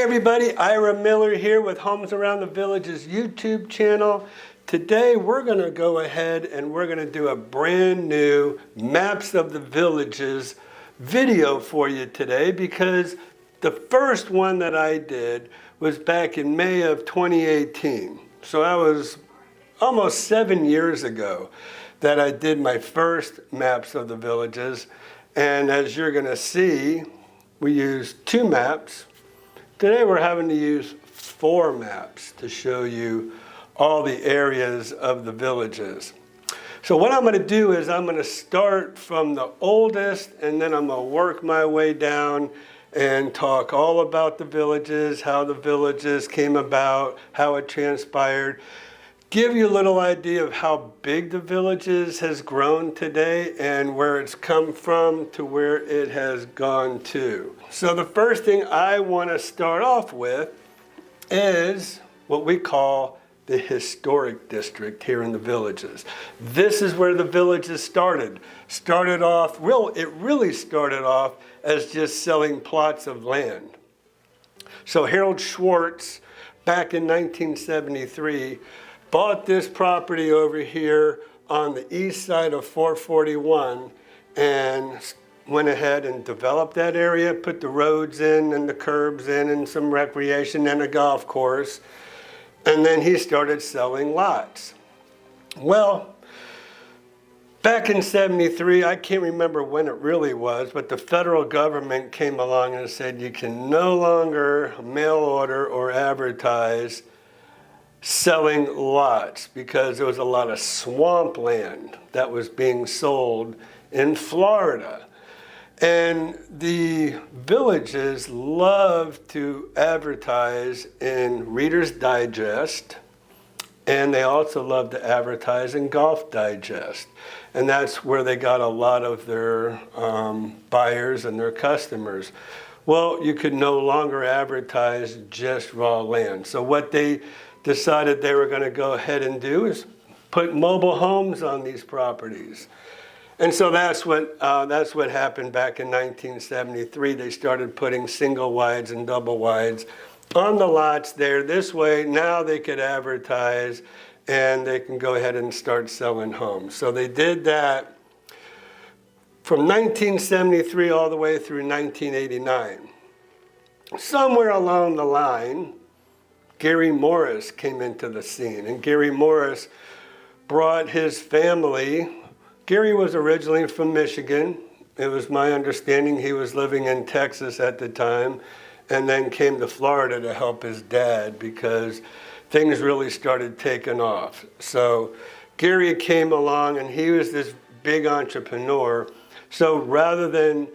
everybody, Ira Miller here with Homes Around the Village's YouTube channel. Today we're going to go ahead and we're going to do a brand new Maps of the Villages video for you today, because the first one that I did was back in May of 2018. So that was almost 7 years ago that I did my first Maps of the Villages. And as you're going to see, we used 2 maps. Today we're having to use 4 maps to show you all the areas of the villages. So what I'm going to do is I'm going to start from the oldest, and then I'm going to work my way down and talk all about the villages, how the villages came about, how it transpired. Give you a little idea of how big the villages has grown today and where it's come from to where it has gone to. So the first thing I want to start off with is what we call the historic district here in the villages. This is where the villages started. It really started off as just selling plots of land. So Harold Schwartz, back in 1973, bought this property over here on the east side of 441 and went ahead and developed that area, put the roads in and the curbs in and some recreation and a golf course. And then he started selling lots. Well, back in 73, I can't remember when it really was, but the federal government came along and said you can no longer mail order or advertise selling lots, because there was a lot of swampland that was being sold in Florida. And the villages love to advertise in Reader's Digest, and they also love to advertise in Golf Digest. And that's where they got a lot of their buyers and their customers. Well, you could no longer advertise just raw land. So what they decided they were going to go ahead and do is put mobile homes on these properties. And so that's what happened back in 1973. They started putting single wides and double wides on the lots there. This way, now they could advertise and they can go ahead and start selling homes. So they did that from 1973 all the way through 1989. Somewhere along the line, Gary Morris came into the scene, and Gary Morris brought his family. Gary was originally from Michigan. It was my understanding he was living in Texas at the time, and then came to Florida to help his dad because things really started taking off. So Gary came along, and he was this big entrepreneur. So rather than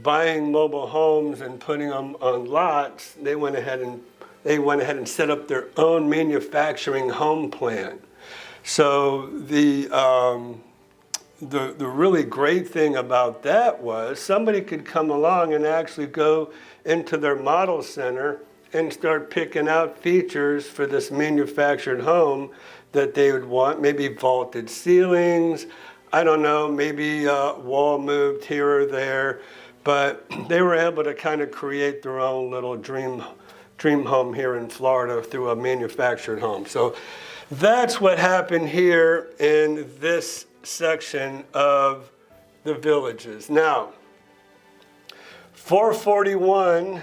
buying mobile homes and putting them on lots, they went ahead and set up their own manufacturing home plant. So the really great thing about that was somebody could come along and actually go into their model center and start picking out features for this manufactured home that they would want. Maybe vaulted ceilings, I don't know, maybe wall moved here or there, but they were able to kind of create their own little dream home here in Florida through a manufactured home. So that's what happened here in this section of the villages. Now, 441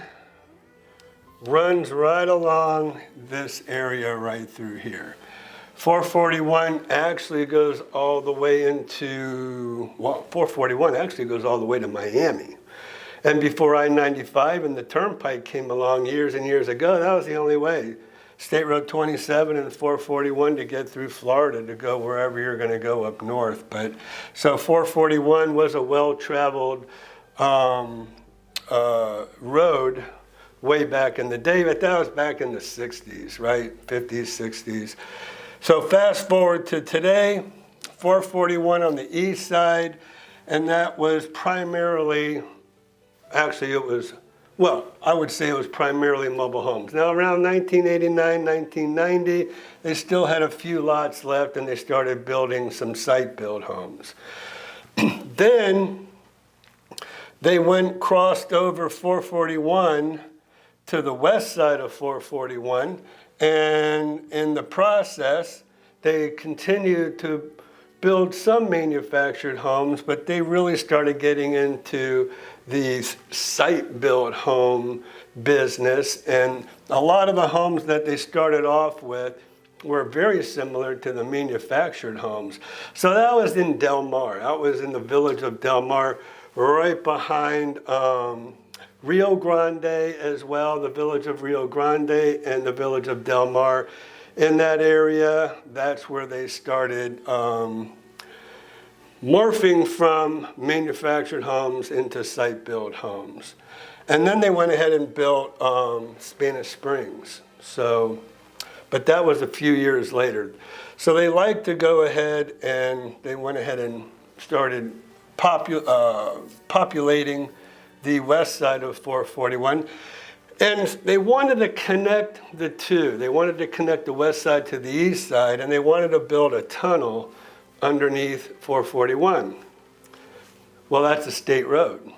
runs right along this area right through here. 441 actually goes all the way into, well, 441 actually goes all the way to Miami. And before I-95 and the Turnpike came along years and years ago, that was the only way. State Road 27 and 441 to get through Florida to go wherever you're going to go up north. But so 441 was a well-traveled road way back in the day, but that was back in the 60s, right? 50s, 60s. So fast forward to today, 441 on the east side, and that was primarily, actually it was, well, I would say it was primarily mobile homes. Now around 1989, 1990, they still had a few lots left and they started building some site-built homes. Then they crossed over 441 to the west side of 441, and in the process, they continued to build some manufactured homes, but they really started getting into the site-built home business, and a lot of the homes that they started off with were very similar to the manufactured homes. So that was in Del Mar. That was in the village of Del Mar, right behind Rio Grande as well, the village of Rio Grande and the village of Del Mar. In that area, that's where they started morphing from manufactured homes into site-built homes. And then they went ahead and built Spanish Springs. So, but that was a few years later. So they like to go ahead and they went ahead and started populating the west side of 441. And they wanted to connect the two. They wanted to connect the west side to the east side, and they wanted to build a tunnel underneath 441. Well, that's a state road.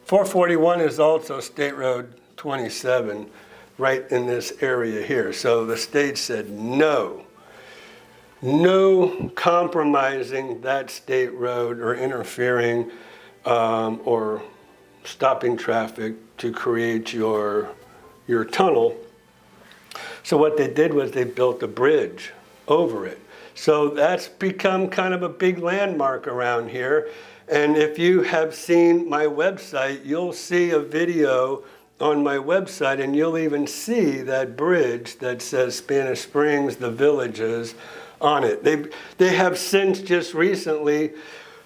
441 is also State Road 27 right in this area here. So the state said no compromising that state road or interfering or stopping traffic to create your tunnel. So what they did was they built a bridge over it. So that's become kind of a big landmark around here. And if you have seen my website, you'll see a video on my website, and you'll even see that bridge that says Spanish Springs, the Villages, on it. They have since just recently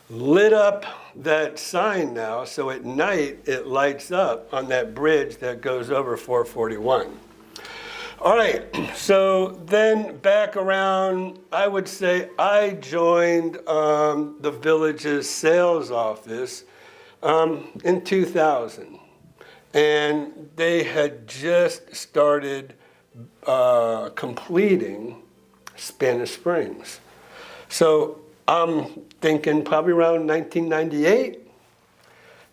lit up that sign now, so at night it lights up on that bridge that goes over 441. All right, so then back around, I would say I joined the Village's sales office in 2000. And they had just started completing Spanish Springs. So I'm thinking probably around 1998,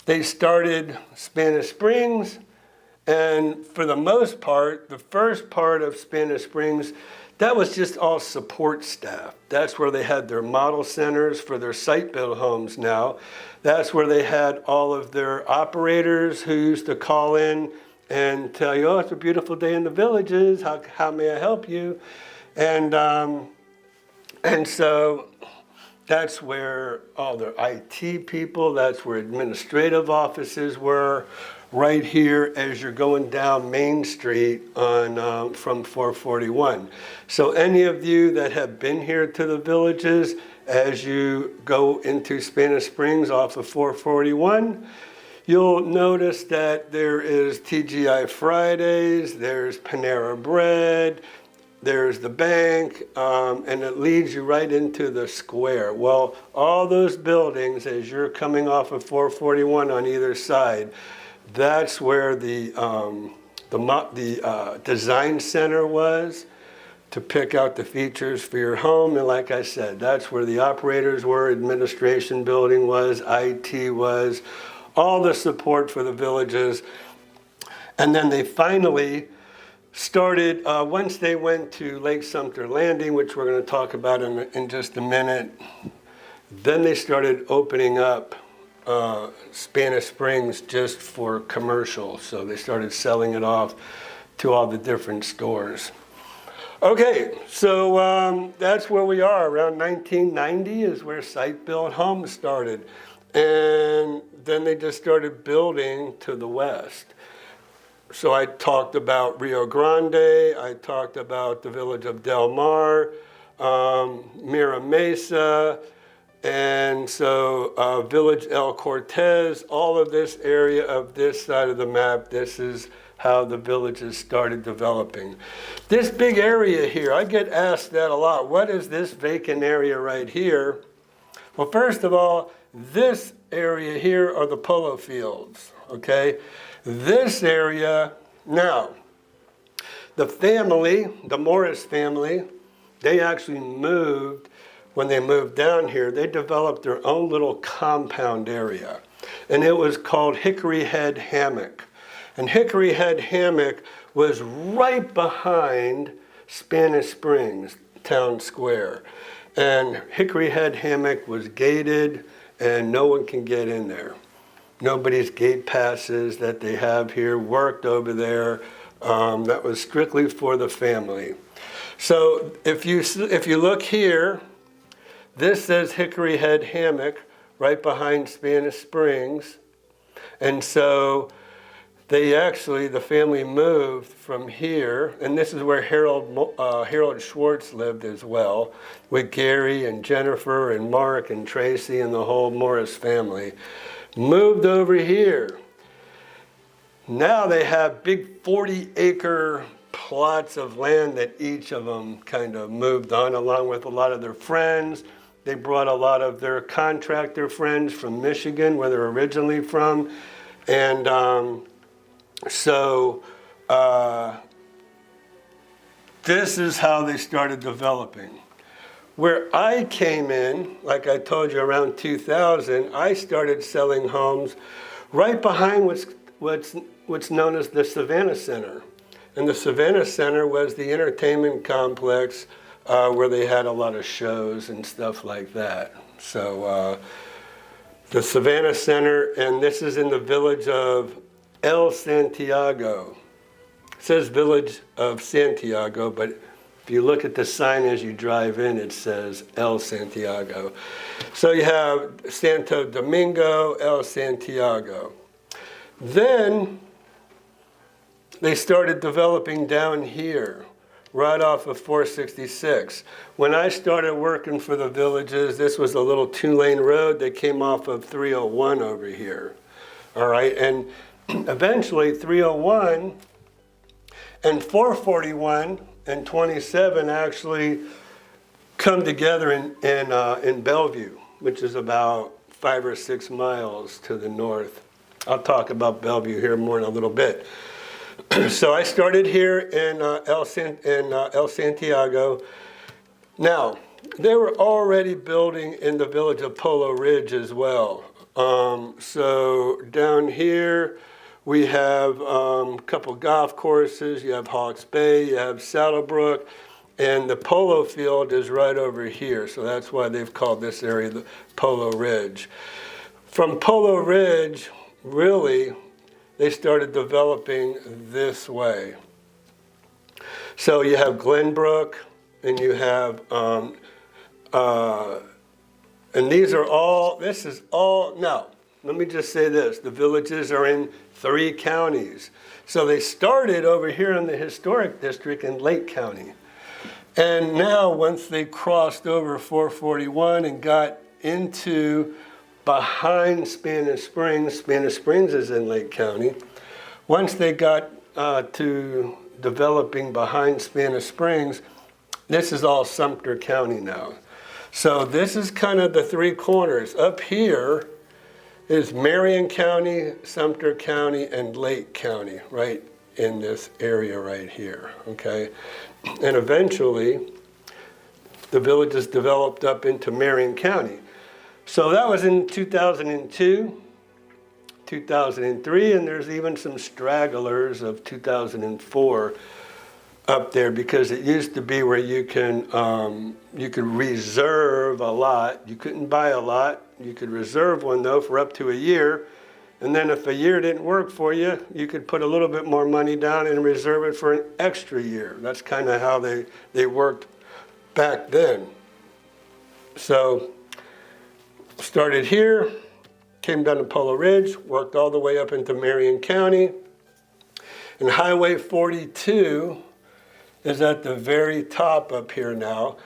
they started Spanish Springs. And for the most part, the first part of Spanish Springs, that was just all support staff. That's where they had their model centers for their site-built homes now. That's where they had all of their operators who used to call in and tell you, oh, it's a beautiful day in the Villages. How may I help you? And so that's where all their IT people, that's where administrative offices were, right here as you're going down Main Street on from 441. So any of you that have been here to the Villages, as you go into Spanish Springs off of 441, you'll notice that there is TGI Fridays, there's Panera Bread, there's the bank, and it leads you right into the square. Well, all those buildings, as you're coming off of 441 on either side, that's where the design center was to pick out the features for your home. And like I said, that's where the operators were, administration building was, IT was, all the support for the Villages. And then they finally started, once they went to Lake Sumter Landing, which we're going to talk about in just a minute, then they started opening up Spanish Springs just for commercial. So they started selling it off to all the different stores. Okay, so that's where we are. Around 1990 is where site-built homes started. And then they just started building to the west. So I talked about Rio Grande, I talked about the village of Del Mar, Mira Mesa, and so Village El Cortez, all of this area of this side of the map, this is how the Villages started developing. This big area here, I get asked that a lot. What is this vacant area right here? Well, first of all, this area here are the polo fields, okay? This area, now, the family, the Morris family, they actually moved. When they moved down here, they developed their own little compound area. And it was called Hickory Head Hammock. And Hickory Head Hammock was right behind Spanish Springs Town Square. And Hickory Head Hammock was gated and no one can get in there. Nobody's gate passes that they have here worked over there. That was strictly for the family. So if you look here, this says Hickory Head Hammock right behind Spanish Springs. And so the family moved from here, and this is where Harold Schwartz lived as well, with Gary and Jennifer and Mark and Tracy and the whole Morris family. Moved over here. Now they have big 40-acre plots of land that each of them kind of moved on, along with a lot of their friends. They brought a lot of their contractor friends from Michigan, where they're originally from. And this is how they started developing. Where I came in, like I told you, around 2000, I started selling homes right behind what's known as the Savannah Center. And the Savannah Center was the entertainment complex where they had a lot of shows and stuff like that. So the Savannah Center, and this is in the village of El Santiago. It says Village of Santiago, but if you look at the sign as you drive in, it says El Santiago. So you have Santo Domingo, El Santiago. Then they started developing down here, right off of 466. When I started working for the villages, this was a little 2-lane road that came off of 301 over here. All right, and eventually 301 and 441 and 27 actually come together in Bellevue, which is about 5 or 6 miles to the north. I'll talk about Bellevue here more in a little bit. So I started here in El Santiago. Now, they were already building in the village of Polo Ridge as well. So down here, we have a couple golf courses. You have Hawks Bay, you have Saddlebrook, and the polo field is right over here. So that's why they've called this area the Polo Ridge. From Polo Ridge, really, they started developing this way. So you have Glenbrook, and you have, and these are all, this is all, now, let me just say this, the villages are in 3 counties. So they started over here in the historic district in Lake County. And now once they crossed over 441 and got into behind Spanish Springs is in Lake County. Once they got to developing behind Spanish Springs, this is all Sumter County now. So this is kind of the 3 corners. Up here is Marion County, Sumter County, and Lake County, right in this area right here, okay? And eventually, the villages developed up into Marion County. So that was in 2002, 2003, and there's even some stragglers of 2004 up there, because it used to be where you could reserve a lot. You couldn't buy a lot. You could reserve one, though, for up to a year. And then if a year didn't work for you, you could put a little bit more money down and reserve it for an extra year. That's kind of how they worked back then. So started here, came down to Polo Ridge, worked all the way up into Marion County. And Highway 42 is at the very top up here now.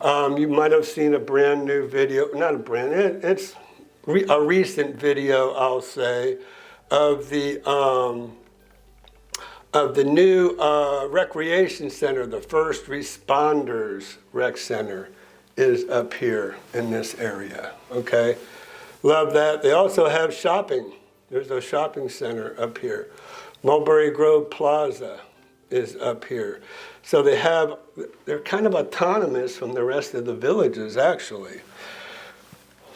You might have seen a brand new video, not a brand, it's a recent video, I'll say, of the new recreation center, the First Responders Rec Center is up here in this area, okay? Love that. They also have shopping. There's a shopping center up here. Mulberry Grove Plaza is up here. So they're kind of autonomous from the rest of the villages, actually.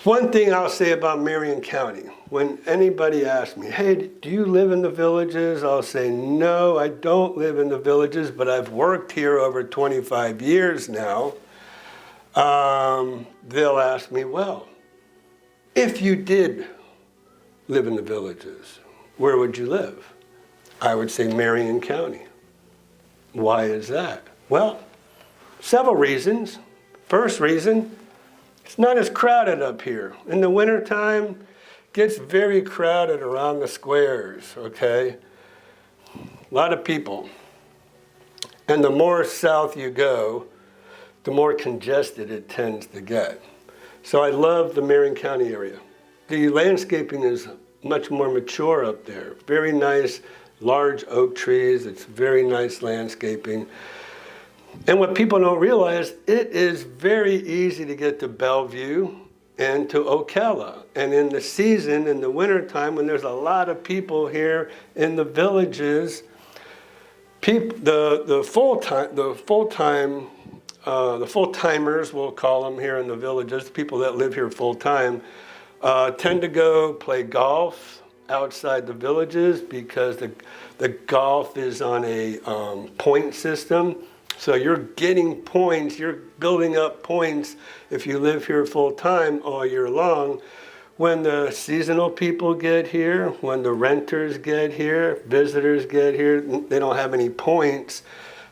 One thing I'll say about Marion County, when anybody asks me, hey, do you live in the villages? I'll say, no, I don't live in the villages, but I've worked here over 25 years now. They'll ask me, well, if you did live in the villages, where would you live? I would say Marion County. Why is that? Well, several reasons. First reason, it's not as crowded up here. In the wintertime, it gets very crowded around the squares, okay? A lot of people. And the more south you go, the more congested it tends to get. So I love the Marion County area. The landscaping is much more mature up there. Very nice, large oak trees. It's very nice landscaping. And what people don't realize, it is very easy to get to Bellevue and to Ocala. And in the season, in the wintertime, when there's a lot of people here in the villages, the full-timers, we'll call them here in the villages, people that live here full-time, tend to go play golf outside the villages because the golf is on a point system. So you're getting points, you're building up points if you live here full time all year long. When the seasonal people get here, when the renters get here, visitors get here, they don't have any points.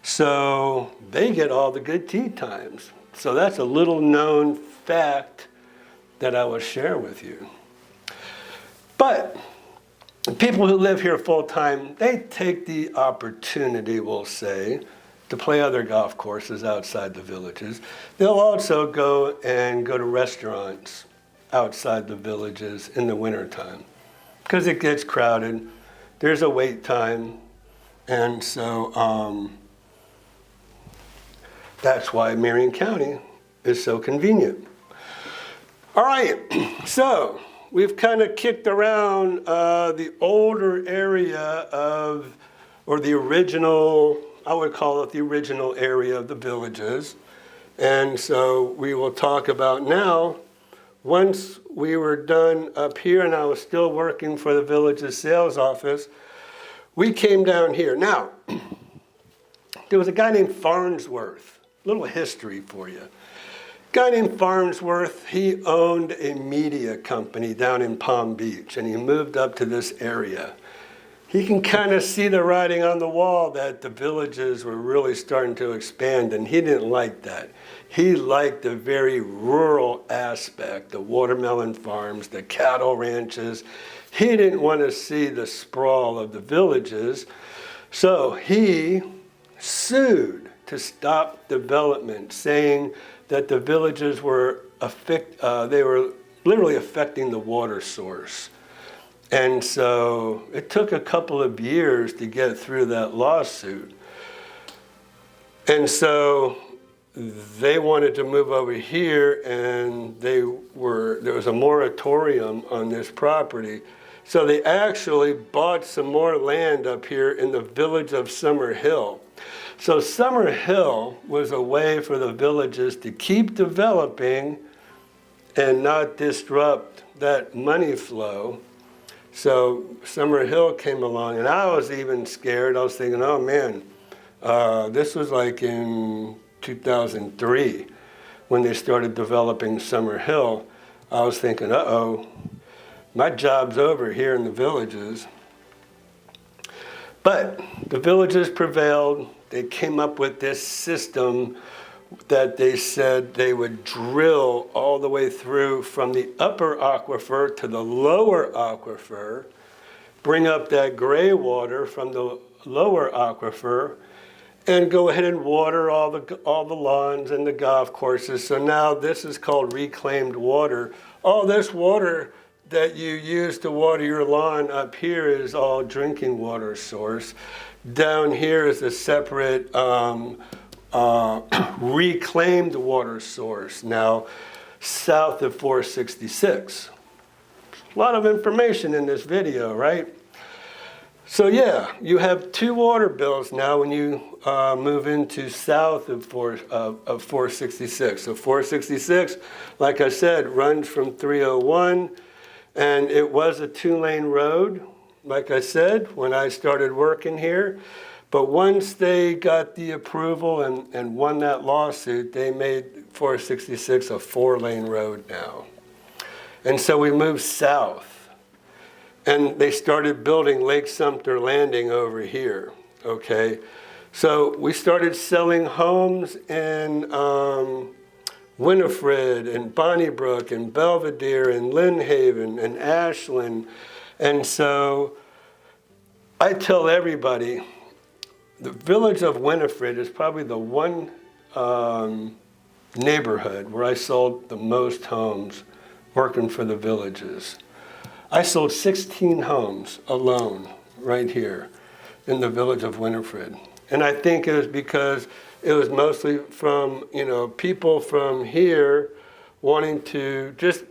So they get all the good tee times. So that's a little known fact that I will share with you. But the people who live here full time, they take the opportunity, we'll say, to play other golf courses outside the villages. They'll also go to restaurants outside the villages in the wintertime because it gets crowded. There's a wait time. And so that's why Marion County is so convenient. All right, so we've kind of kicked around the older area of, or the original, I would call it the original area of the villages. And so we will talk about now, once we were done up here and I was still working for the village's sales office, we came down here. Now, there was a guy named Farnsworth, a little history for you. A guy named Farnsworth, he owned a media company down in Palm Beach and he moved up to this area. He can kind of see the writing on the wall that the villages were really starting to expand, and he didn't like that. He liked the very rural aspect, the watermelon farms, the cattle ranches. He didn't want to see the sprawl of the villages, so he sued to stop development, saying that the villages were they were literally affecting the water source. And so it took a couple of years to get through that lawsuit. And so they wanted to move over here, and there was a moratorium on this property. So they actually bought some more land up here in the village of Summer Hill. So Summer Hill was a way for the villages to keep developing and not disrupt that money flow. So Summer Hill came along, and I was even scared. I was thinking, oh man, this was like in 2003 when they started developing Summer Hill. I was thinking, uh-oh, my job's over here in the villages. But the villages prevailed. They came up with this system that they said they would drill all the way through from the upper aquifer to the lower aquifer, bring up that gray water from the lower aquifer, and go ahead and water all the lawns and the golf courses. So now this is called reclaimed water. All this water that you use to water your lawn up here is all drinking water source. Down here is a separate reclaimed water source, now south of 466. A lot of information in this video, right? So yeah, you have two water bills now when you move into south of 466. So 466, like I said, runs from 301, and it was a two-lane road, like I said, when I started working here. But once they got the approval and won that lawsuit, they made 466 a four-lane road now. And so we moved south. And they started building Lake Sumter Landing over here, okay? So we started selling homes in Winifred and Bonnybrook and Belvedere and Lynn Haven and Ashland. And so I tell everybody, the village of Winifred is probably the one neighborhood where I sold the most homes working for the villages. I sold 16 homes alone right here in the village of Winifred. And I think it was because it was mostly from, people from here wanting to just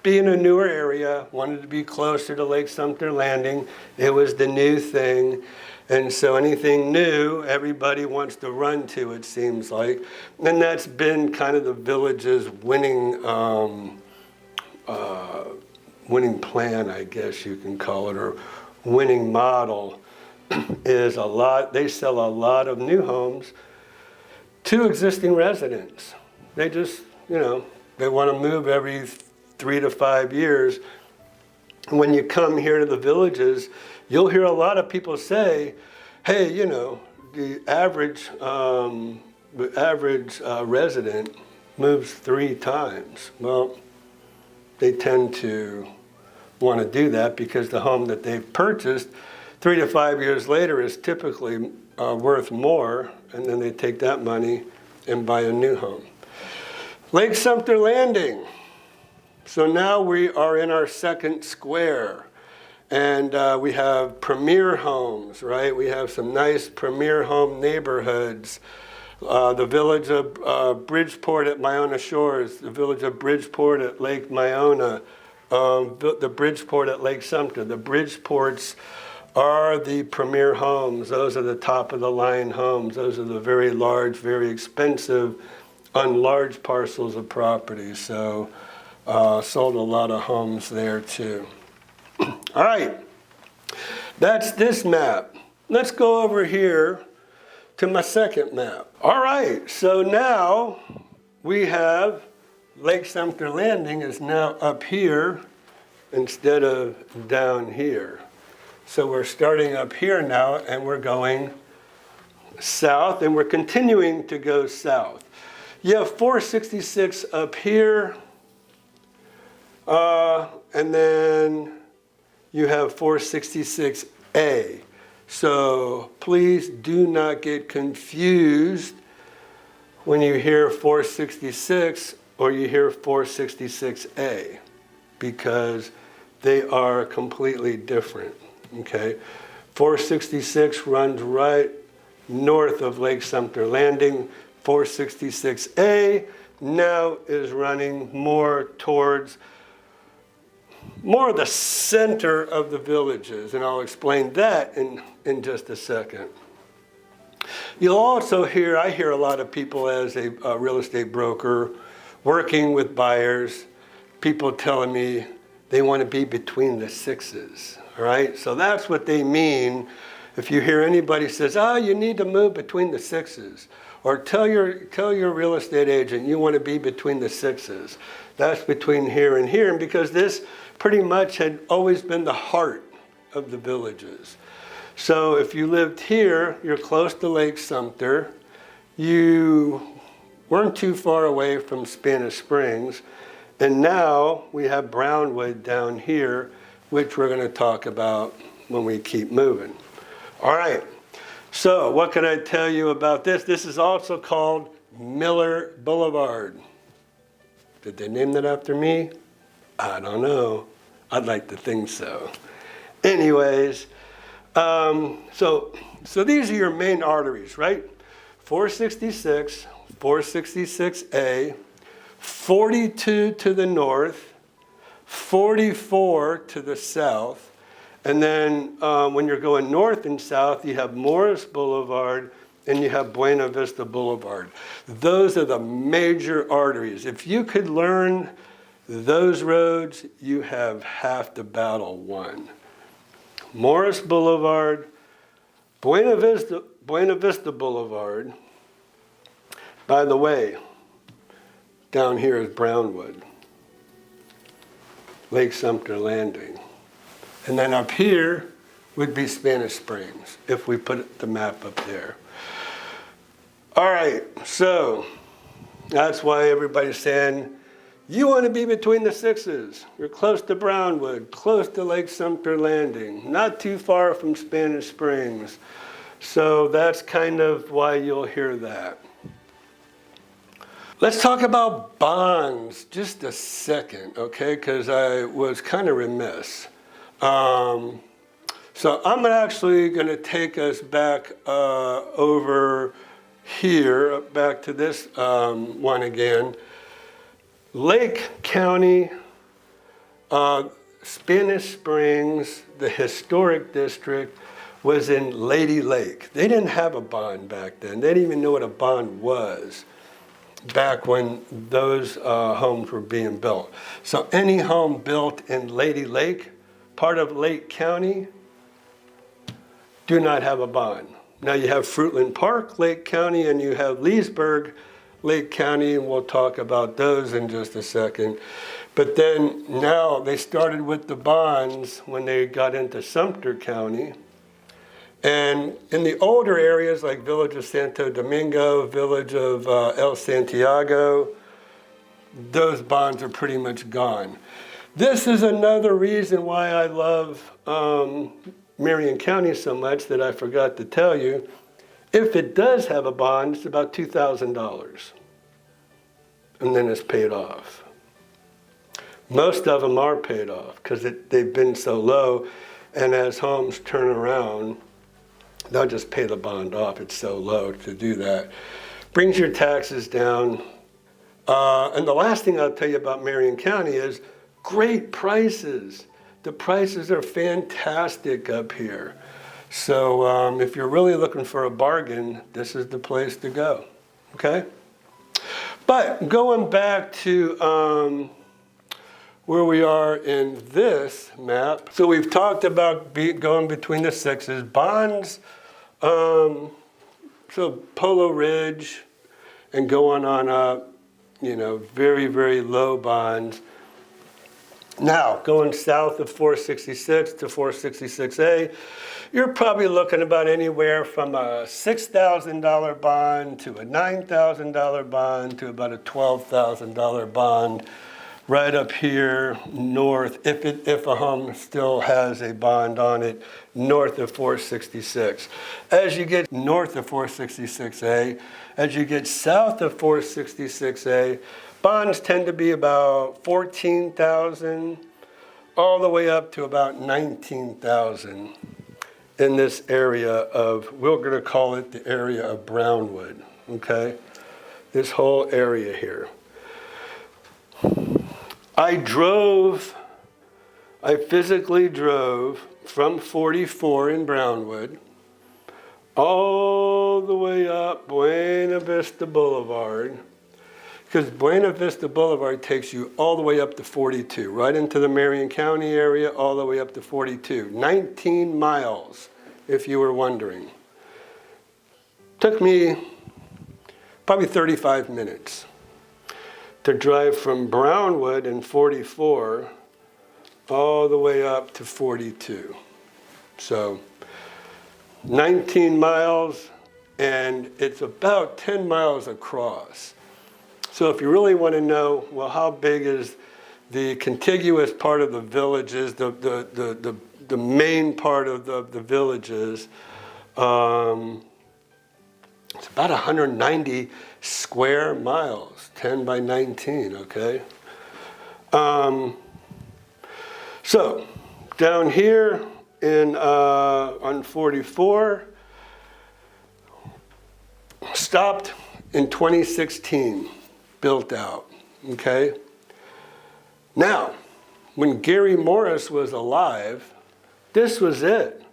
be in a newer area, wanted to be closer to Lake Sumter Landing. It was the new thing. And so anything new, everybody wants to run to, it seems like. And that's been kind of the village's winning plan, I guess you can call it, or winning model, is they sell a lot of new homes to existing residents. They just, they want to move every 3 to 5 years. When you come here to the villages, you'll hear a lot of people say, hey, the average resident moves 3 times. Well, they tend to want to do that because the home that they've purchased 3 to 5 years later is typically worth more, and then they take that money and buy a new home. Lake Sumter Landing. So now we are in our second square, and we have premier homes, right? We have some nice premier home neighborhoods. The village of Bridgeport at Myona Shores, the village of Bridgeport at Lake Myona, the Bridgeport at Lake Sumter. The Bridgeports are the premier homes. Those are the top of the line homes. Those are the very large, very expensive, on large parcels of property. So sold a lot of homes there too. All right, that's this map. Let's go over here to my second map. All right, so now we have Lake Sumter Landing is now up here instead of down here. So we're starting up here now and we're going south, and we're continuing to go south. You have 466 up here, and then you have 466A. So please do not get confused when you hear 466 or you hear 466A, because they are completely different, okay? 466 runs right north of Lake Sumter Landing. 466A now is running more towards more of the center of the villages, and I'll explain that in just a second. You'll also hear, I hear a lot of people as a real estate broker working with buyers, people telling me they want to be between the sixes, all right? So that's what they mean. If you hear anybody says, you need to move between the sixes, or tell your real estate agent you want to be between the sixes. That's between here and here, and because this pretty much had always been the heart of the villages. So if you lived here, you're close to Lake Sumter, you weren't too far away from Spanish Springs, and now we have Brownwood down here, which we're going to talk about when we keep moving. All right, so what can I tell you about this? This is also called Miller Boulevard. Did they name that after me? I don't know. I'd like to think so. Anyways, so these are your main arteries, right? 466, 466A, 42 to the north, 44 to the south, And then when you're going north and south, you have Morris Boulevard and you have Buena Vista Boulevard. Those are the major arteries. If you could learn those roads, you have half the battle won. Morris Boulevard, Buena Vista Boulevard. By the way, down here is Brownwood, Lake Sumter Landing. And then up here would be Spanish Springs, if we put the map up there. All right, so that's why everybody's saying, you want to be between the sixes. You're close to Brownwood, close to Lake Sumter Landing, not too far from Spanish Springs. So that's kind of why you'll hear that. Let's talk about bonds just a second, okay? Because I was kind of remiss. So I'm actually going to take us back over here, back to this one again. Lake County, Spanish Springs, the historic district, was in Lady Lake. They didn't have a bond back then. They didn't even know what a bond was back when those homes were being built. So any home built in Lady Lake, part of Lake County, do not have a bond. Now you have Fruitland Park, Lake County, and you have Leesburg, Lake County, and we'll talk about those in just a second. But then now they started with the bonds when they got into Sumter County. And in the older areas like Village of Santo Domingo, Village of El Santiago, those bonds are pretty much gone. This is another reason why I love Marion County so much that I forgot to tell you. If it does have a bond, it's about $2,000. And then it's paid off. Most of them are paid off because they've been so low. And as homes turn around, they'll just pay the bond off. It's so low to do that. Brings your taxes down. And the last thing I'll tell you about Marion County is great prices. The prices are fantastic up here. So if you're really looking for a bargain, this is the place to go, okay? But going back to where we are in this map, so we've talked about going between the sixes. Bonds, so Polo Ridge and going on up, very, very low bonds. Now, going south of 466 to 466A, you're probably looking about anywhere from a $6,000 bond to a $9,000 bond to about a $12,000 bond right up here north, if a home still has a bond on it, north of 466. As you get north of 466A, as you get south of 466A, bonds tend to be about $14,000 all the way up to about $19,000 in this area of, we're going to call it the area of Brownwood, okay? This whole area here. I physically drove from 44 in Brownwood all the way up Buena Vista Boulevard, because Buena Vista Boulevard takes you all the way up to 42, right into the Marion County area, all the way up to 42. 19 miles, if you were wondering. Took me probably 35 minutes to drive from Brownwood and 44 all the way up to 42. So 19 miles, and it's about 10 miles across. So if you really want to know, well, how big is the contiguous part of the villages, the main part of the villages, it's about 190 square miles, 10 by 19, okay? So down here on 44, stopped in 2016. Built out, okay? Now, when Gary Morris was alive, This was it.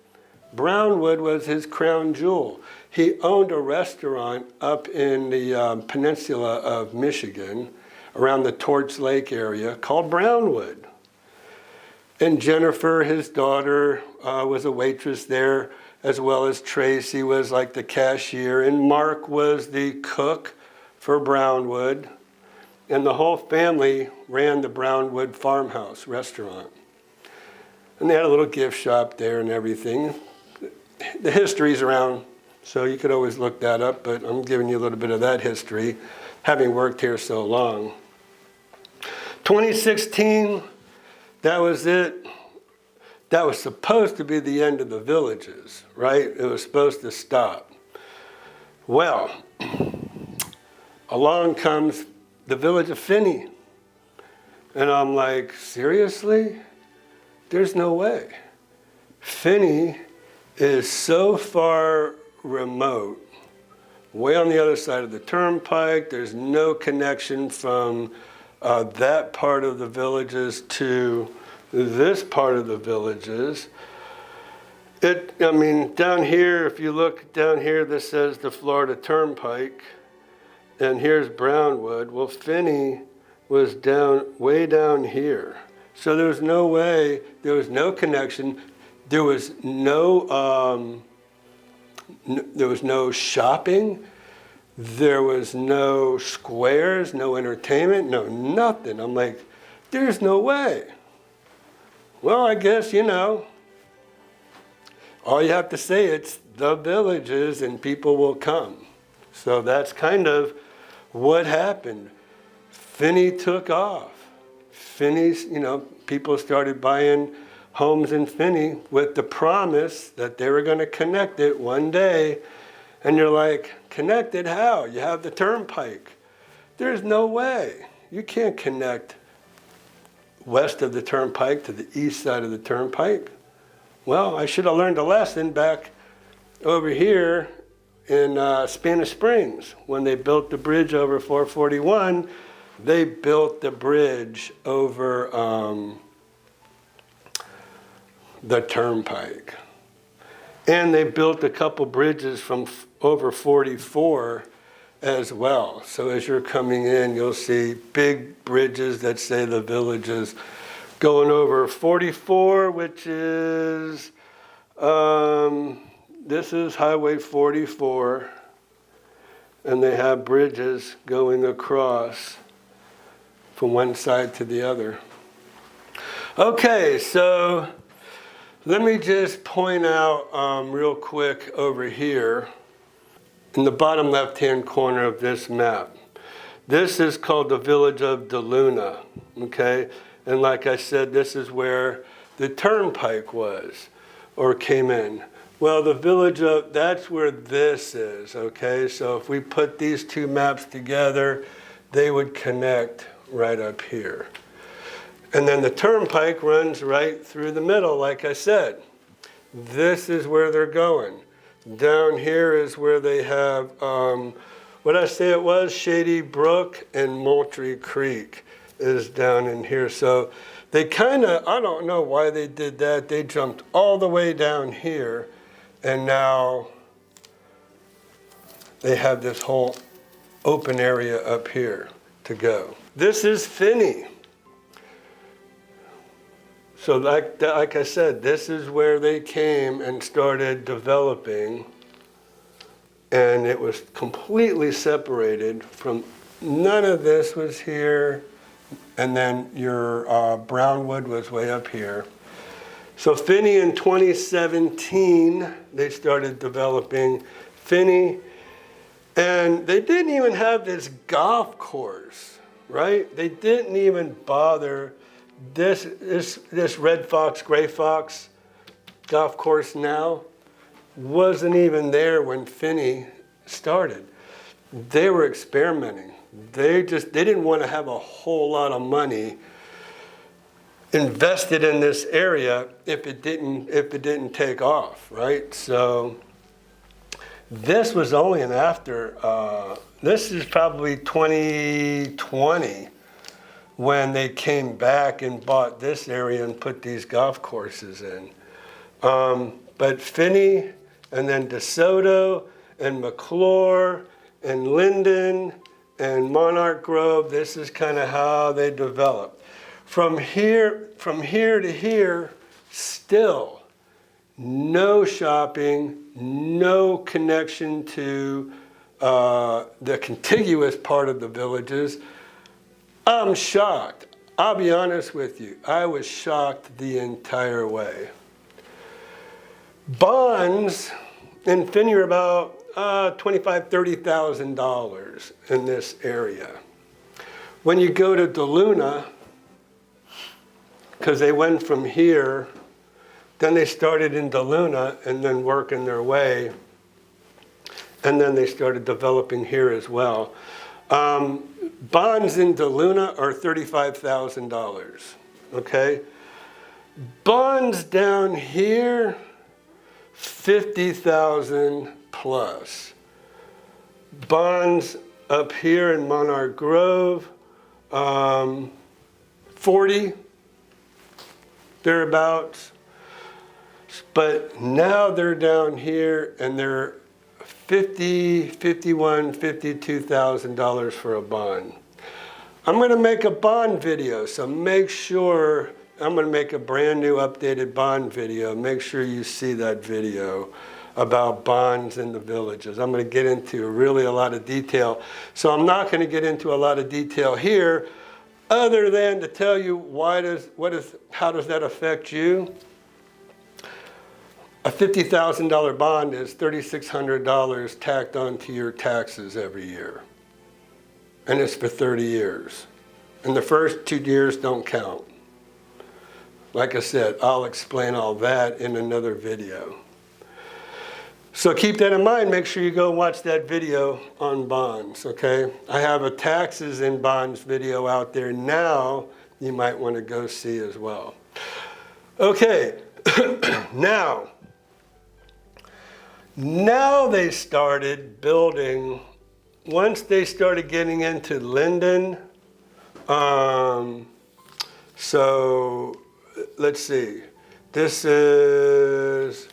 Brownwood was his crown jewel. He owned a restaurant up in the peninsula of Michigan, around the Torch Lake area, called Brownwood. And Jennifer, his daughter, was a waitress there, as well as Tracy was like the cashier, and Mark was the cook for Brownwood. And the whole family ran the Brownwood Farmhouse restaurant. And they had a little gift shop there and everything. The history's around, so you could always look that up, but I'm giving you a little bit of that history, having worked here so long. 2016, that was it. That was supposed to be the end of the Villages, right? It was supposed to stop. Well, along comes the village of Finney. And I'm like, seriously? There's no way. Finney is so far remote, way on the other side of the turnpike. There's no connection from that part of the Villages to this part of the Villages. Down here, if you look down here, this says the Florida Turnpike, and here's Brownwood. Well, Finney was way down here. So there was no way, there was no connection. There was no shopping. There was no squares, no entertainment, no nothing. I'm like, there's no way. Well, I guess, all you have to say, it's the Villages and people will come. So that's kind of what happened. Finney took off. Finney's, people started buying homes in Finney with the promise that they were going to connect it one day. And you're like, connected how? You have the turnpike. There's no way. You can't connect west of the turnpike to the east side of the turnpike. Well, I should have learned a lesson back over here in Spanish Springs. When they built the bridge over 441, they built the bridge over the turnpike. And they built a couple bridges from over 44 as well. So as you're coming in, you'll see big bridges that say the Villages going over 44, which is, this is Highway 44. And they have bridges going across from one side to the other. Okay, so let me just point out real quick over here in the bottom left-hand corner of this map. This is called the village of DeLuna, okay? And like I said, this is where the turnpike was, or came in. Well, the village of, that's where this is, okay? So if we put these two maps together, they would connect right up here. And then the turnpike runs right through the middle, like I said. This is where they're going. Down here is where they have, what I say it was, Shady Brook and Moultrie Creek is down in here. So they kind of, I don't know why they did that. They jumped all the way down here, and now they have this whole open area up here to go. This is Finney. So like I said, this is where they came and started developing, and it was completely separated from, none of this was here, and then your Brownwood was way up here. So Finney in 2017, they started developing Finney, and they didn't even have this golf course, right? They didn't even bother. This Red Fox, Gray Fox golf course now wasn't even there when Finney started. They were experimenting. They didn't want to have a whole lot of money invested in this area if it didn't take off, right? So this was only an after. This is probably 2020. When they came back and bought this area and put these golf courses in. But Finney, and then DeSoto, and McClure, and Linden, and Monarch Grove, this is kind of how they developed. From here to here, still no shopping, no connection to the contiguous part of the villages. I'm shocked. I'll be honest with you. I was shocked the entire way. Bonds in Finney are about $25,000, $30,000 in this area. When you go to DeLuna, because they went from here, then they started in DeLuna and then working their way, and then they started developing here as well. Bonds in DeLuna are $35,000, okay? Bonds down here, 50,000 plus. Bonds up here in Monarch Grove, 40, thereabouts. But now they're down here and they're $51,000, $52,000 for a bond. I'm going to make a bond video, so make sure, I'm going to make a brand new updated bond video. Make sure you see that video about bonds in the villages. I'm going to get into really a lot of detail. So I'm not going to get into a lot of detail here, other than to tell you how does that affect you? A $50,000 bond is $3,600 tacked onto your taxes every year. And it's for 30 years. And the first 2 years don't count. Like I said, I'll explain all that in another video. So keep that in mind. Make sure you go watch that video on bonds, okay? I have a taxes in bonds video out there now you might want to go see as well. Okay, now they started building, once they started getting into Linden, so let's see, this is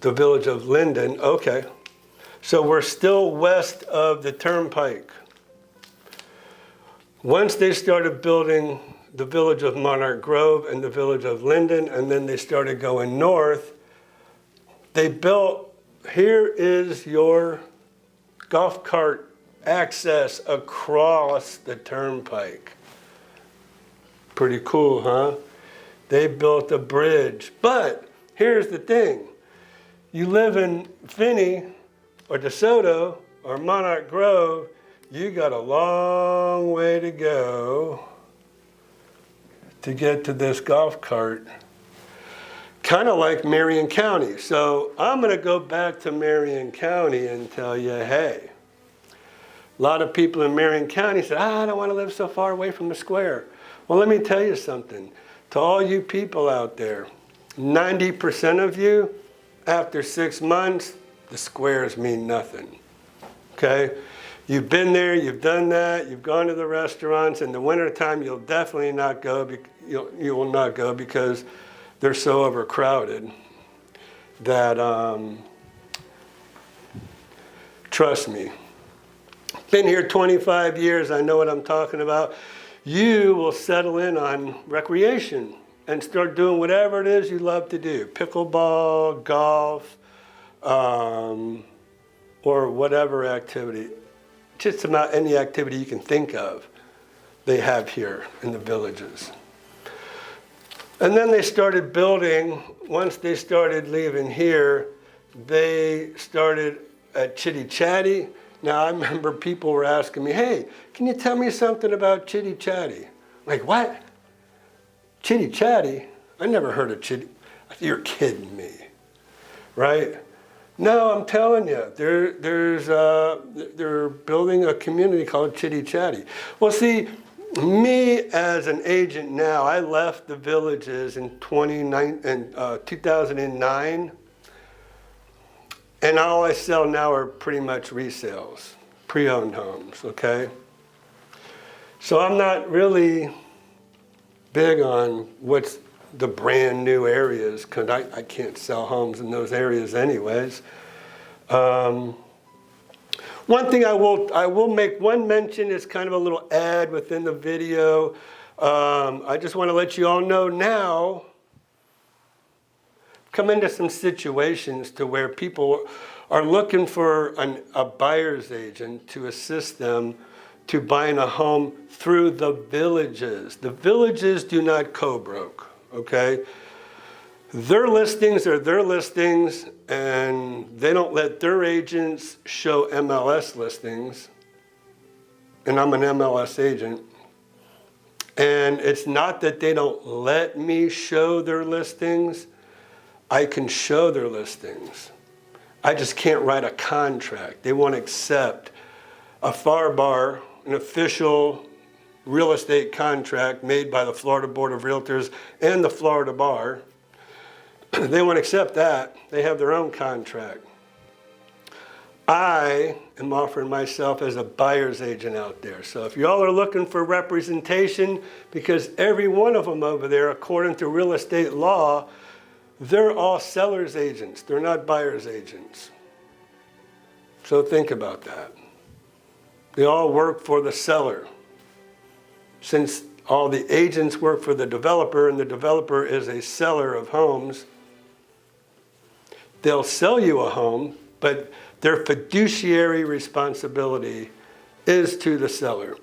the village of Linden, okay. So we're still west of the turnpike. Once they started building the village of Monarch Grove and the village of Linden, and then they started going north, they built, here is your golf cart access across the turnpike. Pretty cool, huh? They built a bridge. But here's the thing. You live in Finney or DeSoto or Monarch Grove, you got a long way to go to get to this golf cart. Kind of like Marion County. So I'm going to go back to Marion County and tell you, hey, a lot of people in Marion County said, I don't want to live so far away from the square. Well, let me tell you something. To all you people out there, 90% of you, after 6 months, the squares mean nothing, okay? You've been there, you've done that, you've gone to the restaurants. In the wintertime, you'll definitely not go, you will not go because they're so overcrowded that, trust me, been here 25 years, I know what I'm talking about. You will settle in on recreation and start doing whatever it is you love to do. Pickleball, golf, or whatever activity. Just about any activity you can think of, they have here in the villages. And then they started building, once they started leaving here, they started at Chitty Chatty. Now I remember people were asking me, hey, can you tell me something about Chitty Chatty? Like, what? Chitty Chatty? I never heard of Chitty. You're kidding me, right? No, I'm telling you, they're building a community called Chitty Chatty. Well, see, me as an agent now, I left the villages in 2009, and all I sell now are pretty much resales, pre-owned homes, okay? So I'm not really big on what's the brand new areas, because I can't sell homes in those areas anyways. One thing I will make one mention is kind of a little ad within the video. I just want to let you all know now, come into some situations to where people are looking for a buyer's agent to assist them to buying a home through the villages. The villages do not co-broke, okay? Their listings are their listings, and they don't let their agents show MLS listings. And I'm an MLS agent. And it's not that they don't let me show their listings. I can show their listings. I just can't write a contract. They won't accept a FAR, an official real estate contract made by the Florida Board of Realtors and the Florida Bar. They won't accept that. They have their own contract. I am offering myself as a buyer's agent out there. So if y'all are looking for representation, because every one of them over there, according to real estate law, they're all seller's agents. They're not buyer's agents. So think about that. They all work for the seller. Since all the agents work for the developer, and the developer is a seller of homes, they'll sell you a home, but their fiduciary responsibility is to the seller.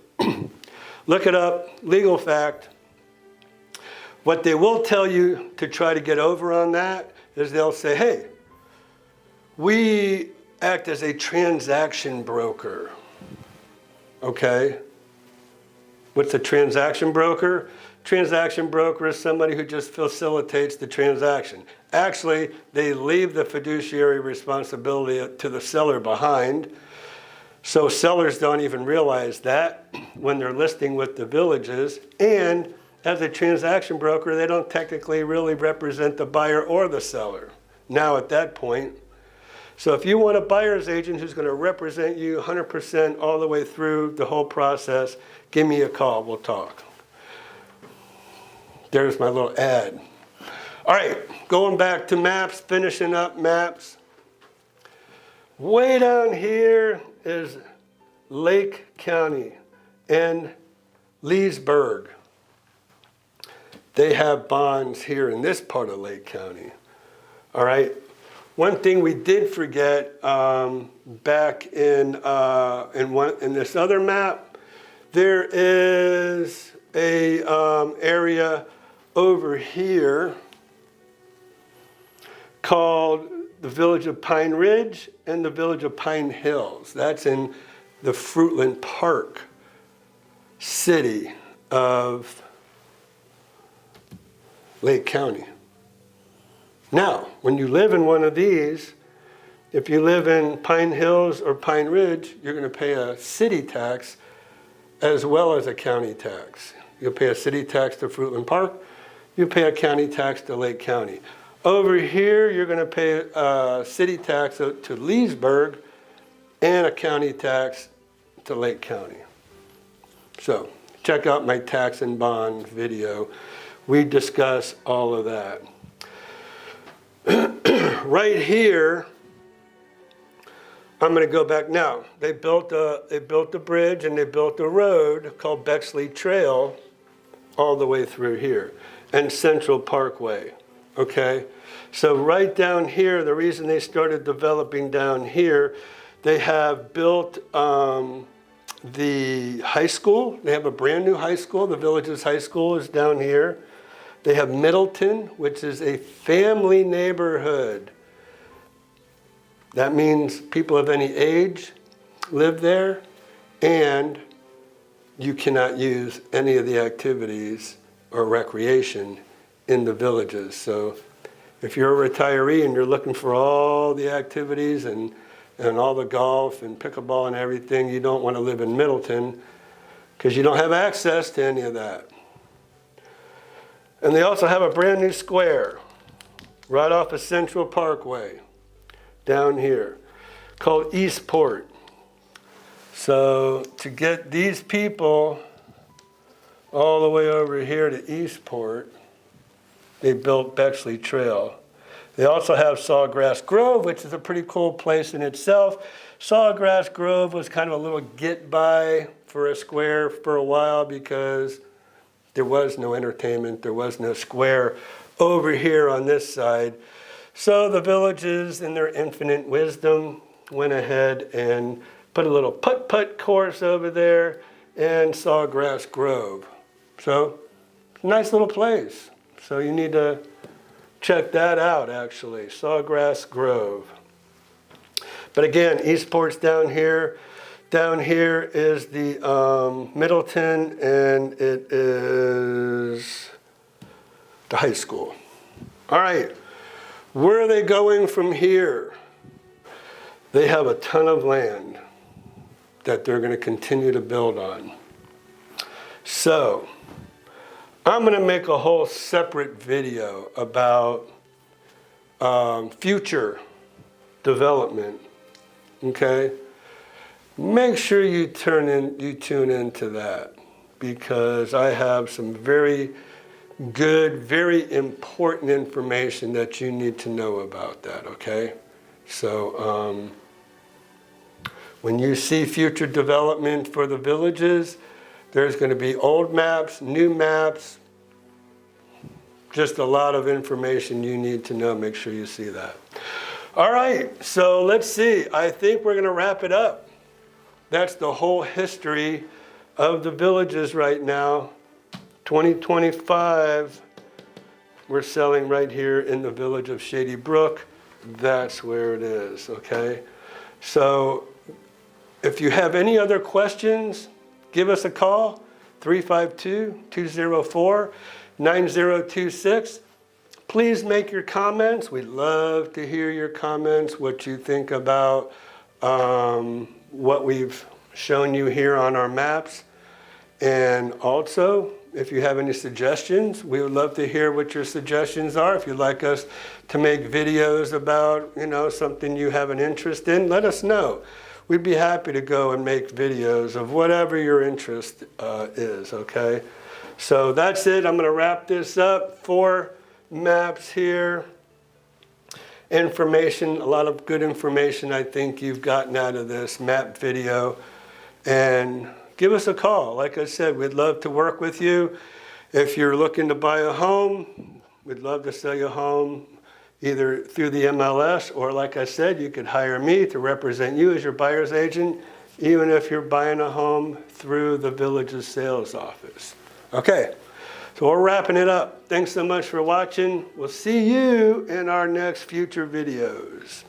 Look it up, legal fact. What they will tell you to try to get over on that is they'll say, hey, we act as a transaction broker. Okay? What's a transaction broker? Transaction broker is somebody who just facilitates the transaction. Actually, they leave the fiduciary responsibility to the seller behind. So sellers don't even realize that when they're listing with the villages. And as a transaction broker, they don't technically really represent the buyer or the seller now at that point. So if you want a buyer's agent who's going to represent you 100% all the way through the whole process, give me a call. We'll talk. There's my little ad. All right, going back to maps, finishing up maps. Way down here is Lake County and Leesburg. They have bonds here in this part of Lake County. All right. One thing we did forget back in this other map, there is a area over here called the village of Pine Ridge and the village of Pine Hills. That's in the Fruitland Park city of Lake County. Now, when you live in one of these, if you live in Pine Hills or Pine Ridge, you're going to pay a city tax as well as a county tax. You'll pay a city tax to Fruitland Park. You pay a county tax to Lake County. Over here, you're going to pay a city tax to Leesburg and a county tax to Lake County. So check out my tax and bond video. We discuss all of that. Right here, I'm going to go back now. They built a bridge and they built a road called Bexley Trail all the way through here, and Central Parkway. Okay, so right down here, the reason they started developing down here, they have built the high school. They have a brand new high school. The village's high school is down here. They have Middleton, which is a family neighborhood. That means people of any age live there, and you cannot use any of the activities or recreation in the villages. So if you're a retiree and you're looking for all the activities and all the golf and pickleball and everything, you don't want to live in Middleton because you don't have access to any of that. And they also have a brand new square right off of Central Parkway down here called Eastport. So to get these people all the way over here to Eastport, they built Bexley Trail. They also have Sawgrass Grove, which is a pretty cool place in itself. Sawgrass Grove was kind of a little get-by for a square for a while because there was no entertainment, there was no square over here on this side. So the Villages, in their infinite wisdom, went ahead and put a little putt-putt course over there and Sawgrass Grove. So, nice little place. So you need to check that out, actually, Sawgrass Grove. But again, Eastport's down here. Down here is the Middleton, and it is the high school. All right, where are they going from here? They have a ton of land that they're going to continue to build on. So, I'm going to make a whole separate video about future development, okay? Make sure you tune into that, because I have some very good, very important information that you need to know about that, okay? So when you see future development for the Villages, there's going to be old maps, new maps, just a lot of information you need to know. Make sure you see that. All right, so let's see. I think we're going to wrap it up. That's the whole history of the Villages right now. 2025, we're selling right here in the village of Shady Brook. That's where it is, okay? So if you have any other questions, give us a call, 352-204-9026. Please make your comments. We'd love to hear your comments, what you think about what we've shown you here on our maps. And also, if you have any suggestions, we would love to hear what your suggestions are. If you'd like us to make videos about, something you have an interest in, let us know. We'd be happy to go and make videos of whatever your interest is, okay? So that's it. I'm going to wrap this up. 4 maps here. Information, a lot of good information I think you've gotten out of this map video. And give us a call. Like I said, we'd love to work with you. If you're looking to buy a home, we'd love to sell you a home either through the MLS, or like I said, you could hire me to represent you as your buyer's agent, even if you're buying a home through the Village's sales office. Okay, so we're wrapping it up. Thanks so much for watching. We'll see you in our next future videos.